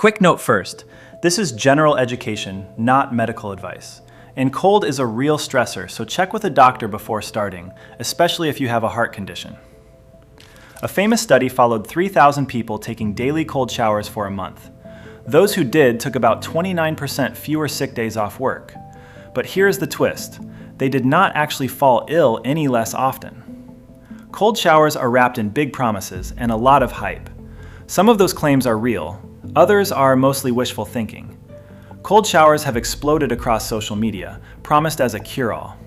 Quick note first, this is general education, not medical advice. And cold is a real stressor, so check with a doctor before starting, especially if you have a heart condition. A famous study followed 3,000 people taking daily cold showers for a month. Those who did took about 29% fewer sick days off work. But here's the twist. They did not actually fall ill any less often. Cold showers are wrapped in big promises and a lot of hype. Some of those claims are real, others are mostly wishful thinking. Cold showers have exploded across social media, promised as a cure-all.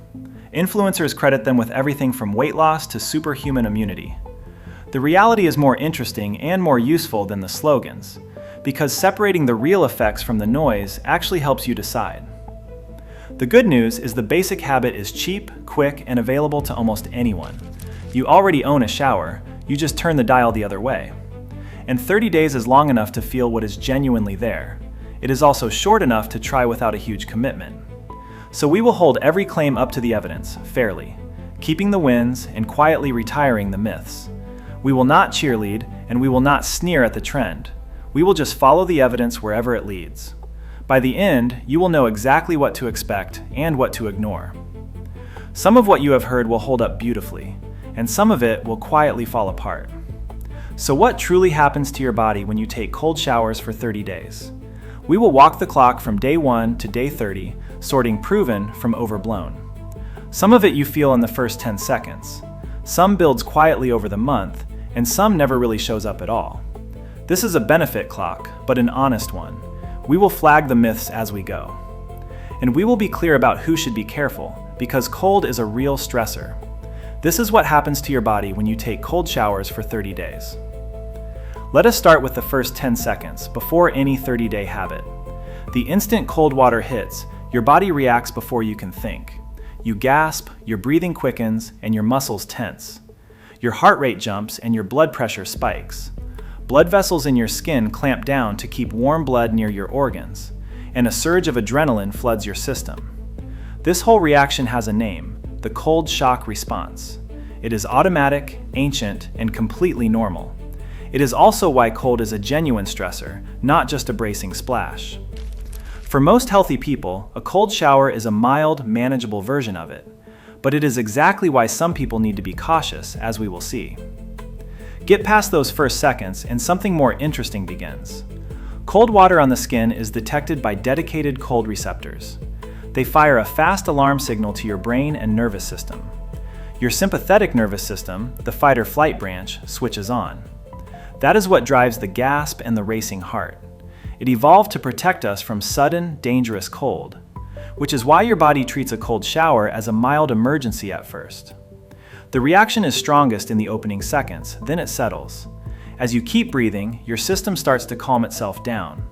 Influencers credit them with everything from weight loss to superhuman immunity. The reality is more interesting and more useful than the slogans, because separating the real effects from the noise actually helps you decide. The good news is the basic habit is cheap, quick, and available to almost anyone. You already own a shower, you just turn the dial the other way. And 30 days is long enough to feel what is genuinely there. It is also short enough to try without a huge commitment. So we will hold every claim up to the evidence, fairly, keeping the wins and quietly retiring the myths. We will not cheerlead, and we will not sneer at the trend. We will just follow the evidence wherever it leads. By the end, you will know exactly what to expect and what to ignore. Some of what you have heard will hold up beautifully, and some of it will quietly fall apart. So what truly happens to your body when you take cold showers for 30 days? We will walk the clock from day 1 to day 30, sorting proven from overblown. Some of it you feel in the first 10 seconds. Some builds quietly over the month, and some never really shows up at all. This is a benefit clock, but an honest one. We will flag the myths as we go. And we will be clear about who should be careful, because cold is a real stressor. This is what happens to your body when you take cold showers for 30 days. Let us start with the first 10 seconds, before any 30-day habit. The instant cold water hits, your body reacts before you can think. You gasp, your breathing quickens, and your muscles tense. Your heart rate jumps and your blood pressure spikes. Blood vessels in your skin clamp down to keep warm blood near your organs, and a surge of adrenaline floods your system. This whole reaction has a name, the cold shock response. It is automatic, ancient, and completely normal. It is also why cold is a genuine stressor, not just a bracing splash. For most healthy people, a cold shower is a mild, manageable version of it. But it is exactly why some people need to be cautious, as we will see. Get past those first seconds and something more interesting begins. Cold water on the skin is detected by dedicated cold receptors. They fire a fast alarm signal to your brain and nervous system. Your sympathetic nervous system, the fight-or-flight branch, switches on. That is what drives the gasp and the racing heart. It evolved to protect us from sudden, dangerous cold, which is why your body treats a cold shower as a mild emergency at first. The reaction is strongest in the opening seconds, then it settles. As you keep breathing, your system starts to calm itself down.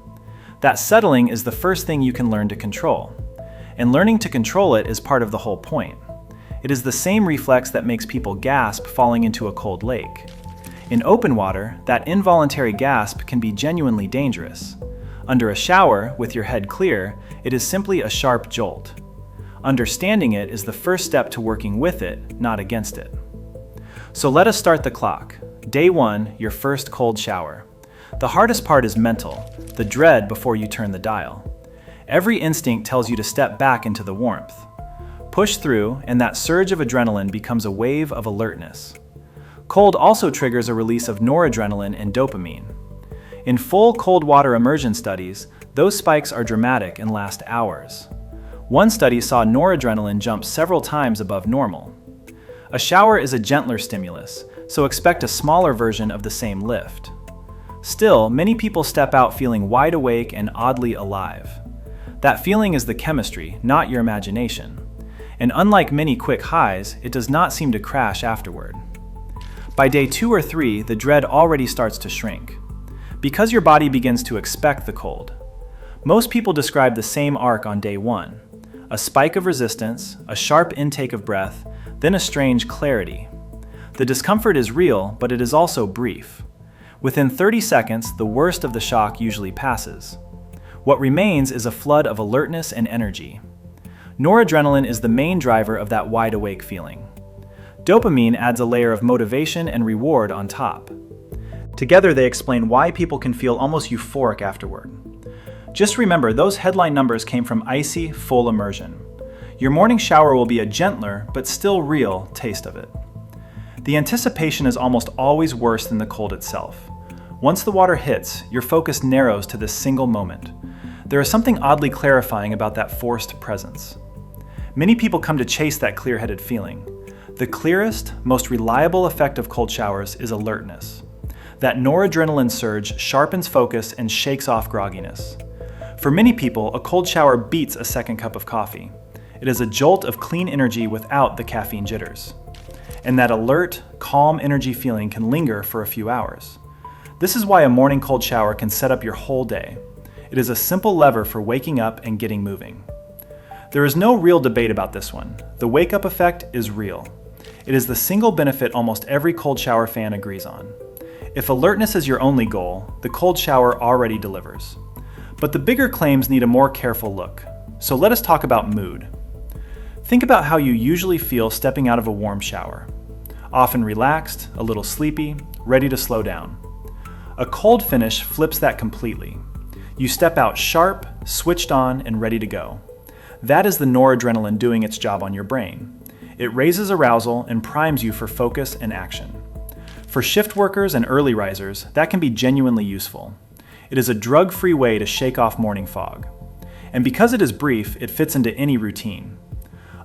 That settling is the first thing you can learn to control. And learning to control it is part of the whole point. It is the same reflex that makes people gasp falling into a cold lake. In open water, that involuntary gasp can be genuinely dangerous. Under a shower, with your head clear, it is simply a sharp jolt. Understanding it is the first step to working with it, not against it. So let us start the clock. Day 1, your first cold shower. The hardest part is mental, the dread before you turn the dial. Every instinct tells you to step back into the warmth. Push through, and that surge of adrenaline becomes a wave of alertness. Cold also triggers a release of noradrenaline and dopamine. In full cold water immersion studies, those spikes are dramatic and last hours. One study saw noradrenaline jump several times above normal. A shower is a gentler stimulus, so expect a smaller version of the same lift. Still, many people step out feeling wide awake and oddly alive. That feeling is the chemistry, not your imagination. And unlike many quick highs, it does not seem to crash afterward. By day 2 or 3, the dread already starts to shrink, because your body begins to expect the cold. Most people describe the same arc on day 1. A spike of resistance, a sharp intake of breath, then a strange clarity. The discomfort is real, but it is also brief. Within 30 seconds, the worst of the shock usually passes. What remains is a flood of alertness and energy. Noradrenaline is the main driver of that wide-awake feeling. Dopamine adds a layer of motivation and reward on top. Together, they explain why people can feel almost euphoric afterward. Just remember, those headline numbers came from icy, full immersion. Your morning shower will be a gentler, but still real, taste of it. The anticipation is almost always worse than the cold itself. Once the water hits, your focus narrows to this single moment. There is something oddly clarifying about that forced presence. Many people come to chase that clear-headed feeling. The clearest, most reliable effect of cold showers is alertness. That noradrenaline surge sharpens focus and shakes off grogginess. For many people, a cold shower beats a second cup of coffee. It is a jolt of clean energy without the caffeine jitters. And that alert, calm energy feeling can linger for a few hours. This is why a morning cold shower can set up your whole day. It is a simple lever for waking up and getting moving. There is no real debate about this one. The wake-up effect is real. It is the single benefit almost every cold shower fan agrees on. If alertness is your only goal, the cold shower already delivers. But the bigger claims need a more careful look. So let us talk about mood. Think about how you usually feel stepping out of a warm shower. Often relaxed, a little sleepy, ready to slow down. A cold finish flips that completely. You step out sharp, switched on, and ready to go. That is the noradrenaline doing its job on your brain. It raises arousal and primes you for focus and action. For shift workers and early risers, that can be genuinely useful. It is a drug-free way to shake off morning fog. And because it is brief, it fits into any routine.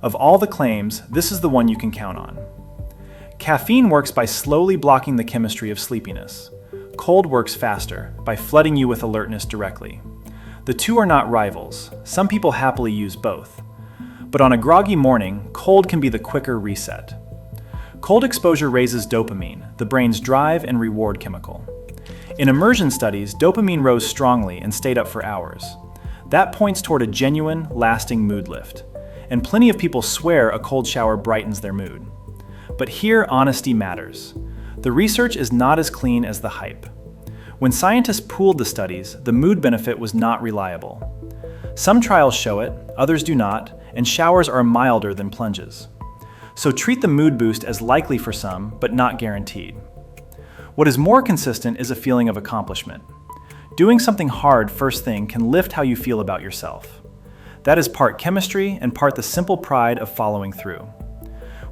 Of all the claims, this is the one you can count on. Caffeine works by slowly blocking the chemistry of sleepiness. Cold works faster, by flooding you with alertness directly. The two are not rivals. Some people happily use both. But on a groggy morning, cold can be the quicker reset. Cold exposure raises dopamine, the brain's drive and reward chemical. In immersion studies, dopamine rose strongly and stayed up for hours. That points toward a genuine, lasting mood lift. And plenty of people swear a cold shower brightens their mood. But here, honesty matters. The research is not as clean as the hype. When scientists pooled the studies, the mood benefit was not reliable. Some trials show it, others do not, and showers are milder than plunges. So treat the mood boost as likely for some, but not guaranteed. What is more consistent is a feeling of accomplishment. Doing something hard first thing can lift how you feel about yourself. That is part chemistry and part the simple pride of following through.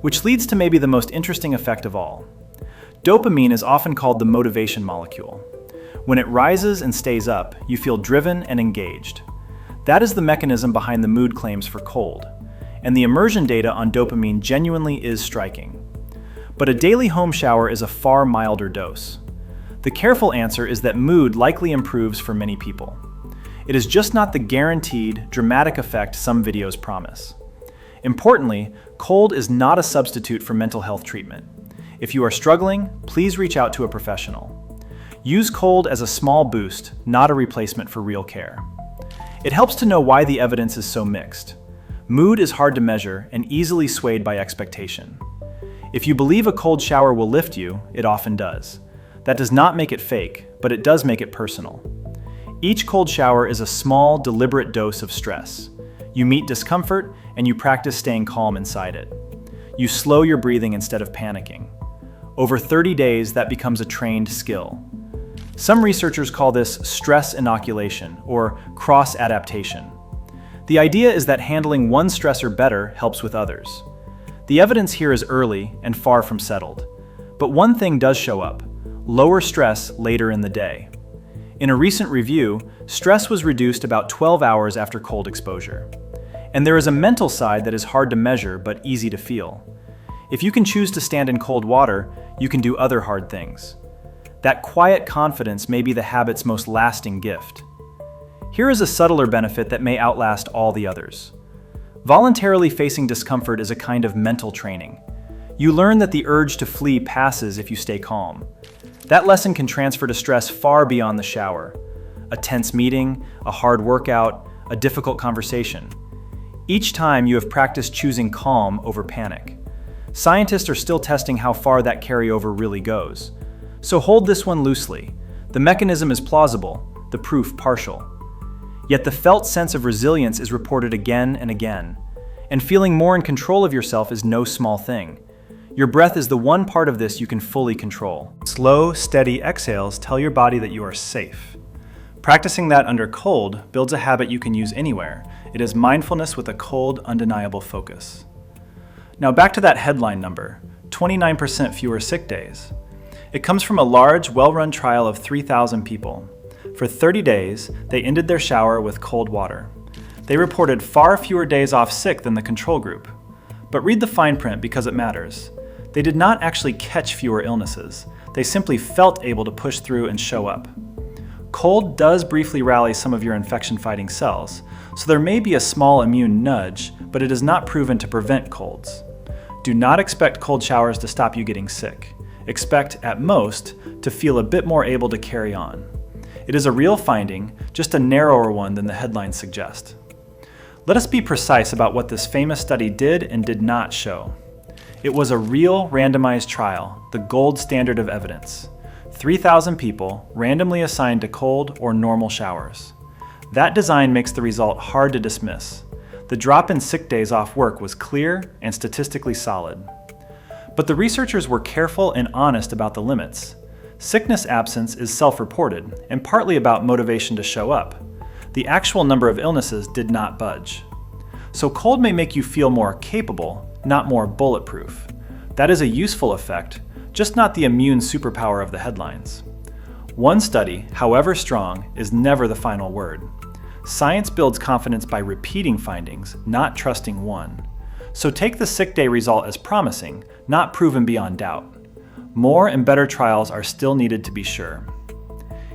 Which leads to maybe the most interesting effect of all. Dopamine is often called the motivation molecule. When it rises and stays up, you feel driven and engaged. That is the mechanism behind the mood claims for cold. And the immersion data on dopamine genuinely is striking. But a daily home shower is a far milder dose. The careful answer is that mood likely improves for many people. It is just not the guaranteed, dramatic effect some videos promise. Importantly, cold is not a substitute for mental health treatment. If you are struggling, please reach out to a professional. Use cold as a small boost, not a replacement for real care. It helps to know why the evidence is so mixed. Mood is hard to measure and easily swayed by expectation. If you believe a cold shower will lift you, it often does. That does not make it fake, but it does make it personal. Each cold shower is a small, deliberate dose of stress. You meet discomfort, and you practice staying calm inside it. You slow your breathing instead of panicking. Over 30 days, that becomes a trained skill. Some researchers call this stress inoculation, or cross-adaptation. The idea is that handling one stressor better helps with others. The evidence here is early and far from settled. But one thing does show up: lower stress later in the day. In a recent review, stress was reduced about 12 hours after cold exposure. And there is a mental side that is hard to measure but easy to feel. If you can choose to stand in cold water, you can do other hard things. That quiet confidence may be the habit's most lasting gift. Here is a subtler benefit that may outlast all the others. Voluntarily facing discomfort is a kind of mental training. You learn that the urge to flee passes if you stay calm. That lesson can transfer to stress far beyond the shower. A tense meeting, a hard workout, a difficult conversation. Each time you have practiced choosing calm over panic. Scientists are still testing how far that carryover really goes. So hold this one loosely. The mechanism is plausible, the proof partial. Yet the felt sense of resilience is reported again and again. And feeling more in control of yourself is no small thing. Your breath is the one part of this you can fully control. Slow, steady exhales tell your body that you are safe. Practicing that under cold builds a habit you can use anywhere. It is mindfulness with a cold, undeniable focus. Now back to that headline number, 29% fewer sick days. It comes from a large, well-run trial of 3,000 people. For 30 days, they ended their shower with cold water. They reported far fewer days off sick than the control group. But read the fine print because it matters. They did not actually catch fewer illnesses. They simply felt able to push through and show up. Cold does briefly rally some of your infection-fighting cells, so there may be a small immune nudge, but it is not proven to prevent colds. Do not expect cold showers to stop you getting sick. Expect, at most, to feel a bit more able to carry on. It is a real finding, just a narrower one than the headlines suggest. Let us be precise about what this famous study did and did not show. It was a real randomized trial, the gold standard of evidence. 3,000 people randomly assigned to cold or normal showers. That design makes the result hard to dismiss. The drop in sick days off work was clear and statistically solid. But the researchers were careful and honest about the limits. Sickness absence is self-reported and partly about motivation to show up. The actual number of illnesses did not budge. So cold may make you feel more capable, not more bulletproof. That is a useful effect, just not the immune superpower of the headlines. One study, however strong, is never the final word. Science builds confidence by repeating findings, not trusting one. So take the sick day result as promising, not proven beyond doubt. More and better trials are still needed to be sure.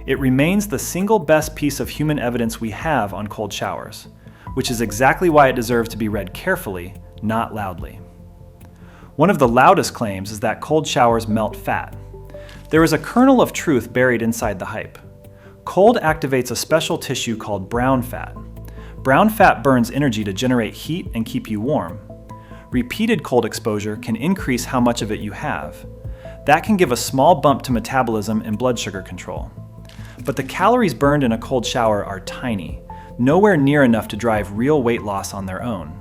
It remains the single best piece of human evidence we have on cold showers, which is exactly why it deserves to be read carefully, not loudly. One of the loudest claims is that cold showers melt fat. There is a kernel of truth buried inside the hype. Cold activates a special tissue called brown fat. Brown fat burns energy to generate heat and keep you warm. Repeated cold exposure can increase how much of it you have. That can give a small bump to metabolism and blood sugar control. But the calories burned in a cold shower are tiny, nowhere near enough to drive real weight loss on their own.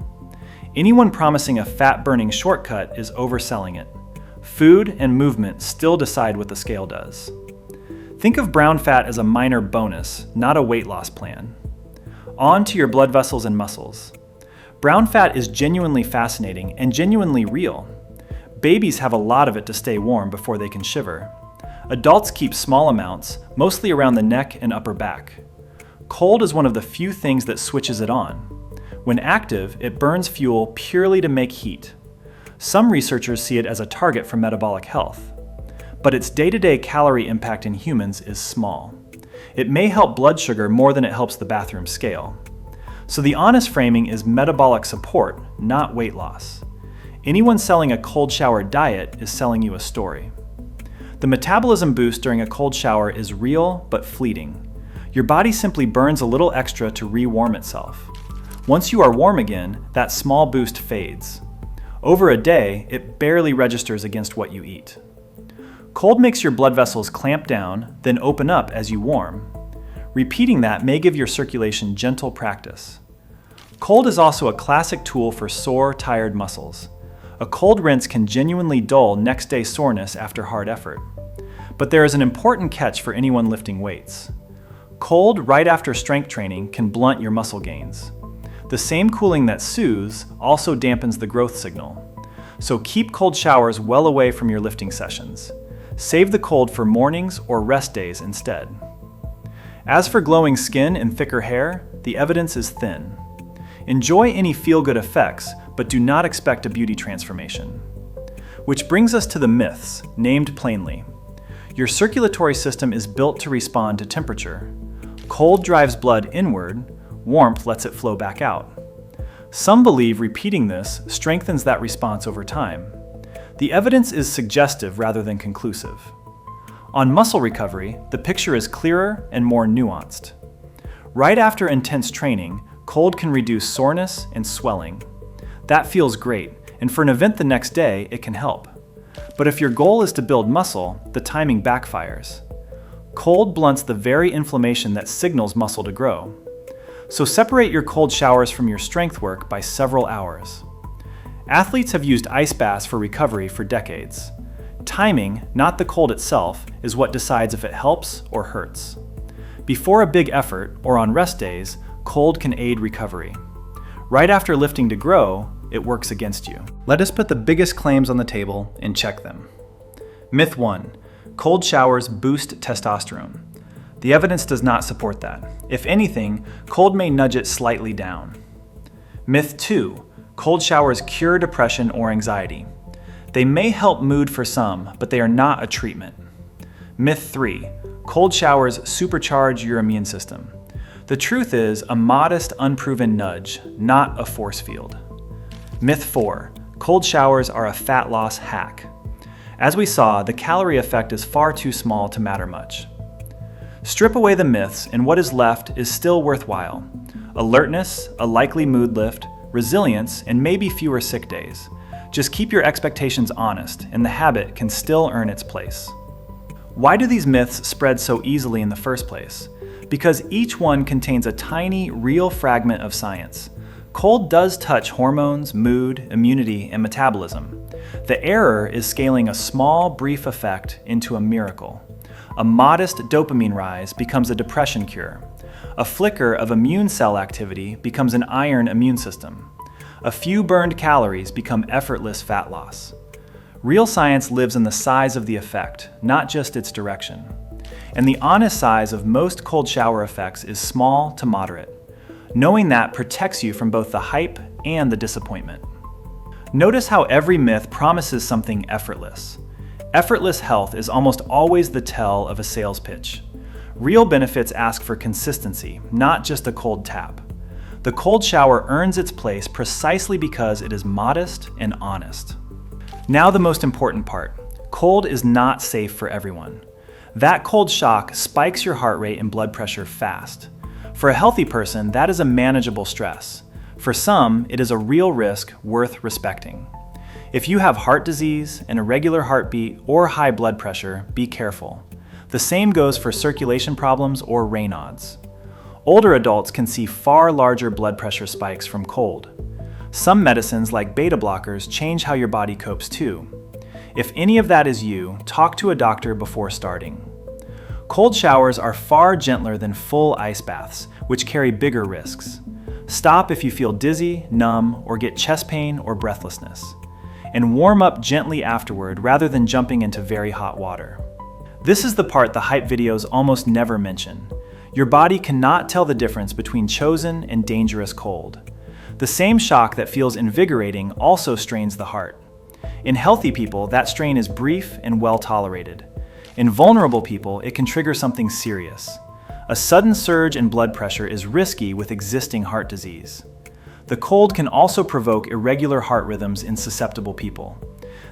Anyone promising a fat-burning shortcut is overselling it. Food and movement still decide what the scale does. Think of brown fat as a minor bonus, not a weight loss plan. On to your blood vessels and muscles. Brown fat is genuinely fascinating and genuinely real. Babies have a lot of it to stay warm before they can shiver. Adults keep small amounts, mostly around the neck and upper back. Cold is one of the few things that switches it on. When active, it burns fuel purely to make heat. Some researchers see it as a target for metabolic health. But its day-to-day calorie impact in humans is small. It may help blood sugar more than it helps the bathroom scale. So the honest framing is metabolic support, not weight loss. Anyone selling a cold shower diet is selling you a story. The metabolism boost during a cold shower is real but fleeting. Your body simply burns a little extra to re-warm itself. Once you are warm again, that small boost fades. Over a day, it barely registers against what you eat. Cold makes your blood vessels clamp down, then open up as you warm. Repeating that may give your circulation gentle practice. Cold is also a classic tool for sore, tired muscles. A cold rinse can genuinely dull next day soreness after hard effort. But there is an important catch for anyone lifting weights. Cold right after strength training can blunt your muscle gains. The same cooling that soothes also dampens the growth signal. So keep cold showers well away from your lifting sessions. Save the cold for mornings or rest days instead. As for glowing skin and thicker hair, the evidence is thin. Enjoy any feel-good effects, but do not expect a beauty transformation. Which brings us to the myths, named plainly. Your circulatory system is built to respond to temperature. Cold drives blood inward, warmth lets it flow back out. Some believe repeating this strengthens that response over time. The evidence is suggestive rather than conclusive. On muscle recovery, the picture is clearer and more nuanced. Right after intense training, cold can reduce soreness and swelling. That feels great, and for an event the next day, it can help. But if your goal is to build muscle, the timing backfires. Cold blunts the very inflammation that signals muscle to grow. So separate your cold showers from your strength work by several hours. Athletes have used ice baths for recovery for decades. Timing, not the cold itself, is what decides if it helps or hurts. Before a big effort, or on rest days, cold can aid recovery. Right after lifting to grow, it works against you. Let us put the biggest claims on the table and check them. Myth 1. Cold showers boost testosterone. The evidence does not support that. If anything, cold may nudge it slightly down. Myth 2. Cold showers cure depression or anxiety. They may help mood for some, but they are not a treatment. Myth 3. Cold showers supercharge your immune system. The truth is a modest, unproven nudge, not a force field. Myth 4. Cold showers are a fat loss hack. As we saw, the calorie effect is far too small to matter much. Strip away the myths, and what is left is still worthwhile. Alertness, a likely mood lift, resilience, and maybe fewer sick days. Just keep your expectations honest, and the habit can still earn its place. Why do these myths spread so easily in the first place? Because each one contains a tiny, real fragment of science. Cold does touch hormones, mood, immunity, and metabolism. The error is scaling a small, brief effect into a miracle. A modest dopamine rise becomes a depression cure. A flicker of immune cell activity becomes an iron immune system. A few burned calories become effortless fat loss. Real science lives in the size of the effect, not just its direction. And the honest size of most cold shower effects is small to moderate. Knowing that protects you from both the hype and the disappointment. Notice how every myth promises something effortless. Effortless health is almost always the tell of a sales pitch. Real benefits ask for consistency, not just a cold tap. The cold shower earns its place precisely because it is modest and honest. Now the most important part. Cold is not safe for everyone. That cold shock spikes your heart rate and blood pressure fast. For a healthy person, that is a manageable stress. For some, it is a real risk worth respecting. If you have heart disease, an irregular heartbeat, or high blood pressure, be careful. The same goes for circulation problems or Raynauds. Older adults can see far larger blood pressure spikes from cold. Some medicines like beta blockers change how your body copes too. If any of that is you, talk to a doctor before starting. Cold showers are far gentler than full ice baths, which carry bigger risks. Stop if you feel dizzy, numb, or get chest pain or breathlessness. And warm up gently afterward rather than jumping into very hot water. This is the part the hype videos almost never mention. Your body cannot tell the difference between chosen and dangerous cold. The same shock that feels invigorating also strains the heart. In healthy people, that strain is brief and well tolerated. In vulnerable people, it can trigger something serious. A sudden surge in blood pressure is risky with existing heart disease. The cold can also provoke irregular heart rhythms in susceptible people.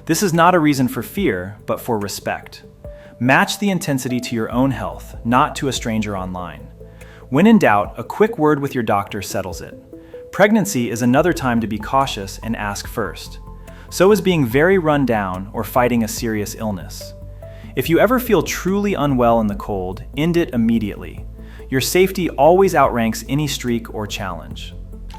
This is not a reason for fear, but for respect. Match the intensity to your own health, not to a stranger online. When in doubt, a quick word with your doctor settles it. Pregnancy is another time to be cautious and ask first. So is being very run down or fighting a serious illness. If you ever feel truly unwell in the cold, end it immediately. Your safety always outranks any streak or challenge.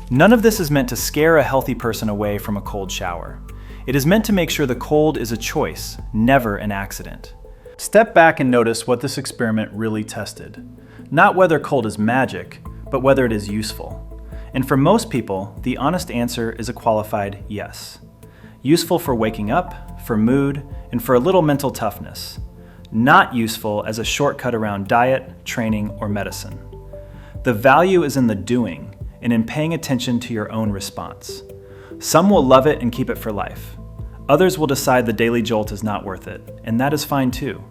None of this is meant to scare a healthy person away from a cold shower. It is meant to make sure the cold is a choice, never an accident. Step back and notice what this experiment really tested. Not whether cold is magic, but whether it is useful. And for most people, the honest answer is a qualified yes. Useful for waking up, for mood, and for a little mental toughness. Not useful as a shortcut around diet, training, or medicine. The value is in the doing and in paying attention to your own response. Some will love it and keep it for life. Others will decide the daily jolt is not worth it, and that is fine too.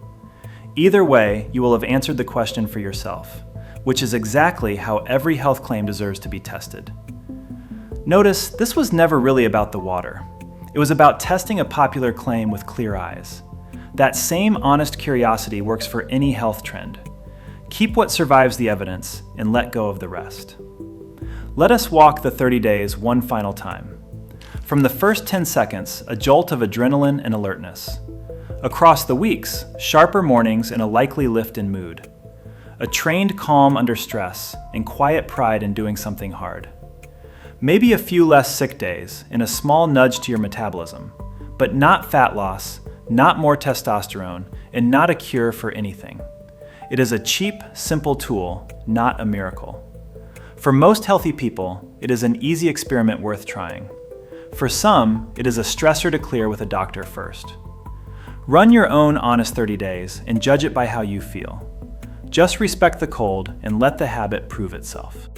Either way, you will have answered the question for yourself, which is exactly how every health claim deserves to be tested. Notice, this was never really about the water. It was about testing a popular claim with clear eyes. That same honest curiosity works for any health trend. Keep what survives the evidence and let go of the rest. Let us walk the 30 days one final time. From the first 10 seconds, a jolt of adrenaline and alertness. Across the weeks, sharper mornings and a likely lift in mood. A trained calm under stress and quiet pride in doing something hard. Maybe a few less sick days and a small nudge to your metabolism, but not fat loss, not more testosterone, and not a cure for anything. It is a cheap, simple tool, not a miracle. For most healthy people, it is an easy experiment worth trying. For some, it is a stressor to clear with a doctor first. Run your own honest 30 days and judge it by how you feel. Just respect the cold and let the habit prove itself.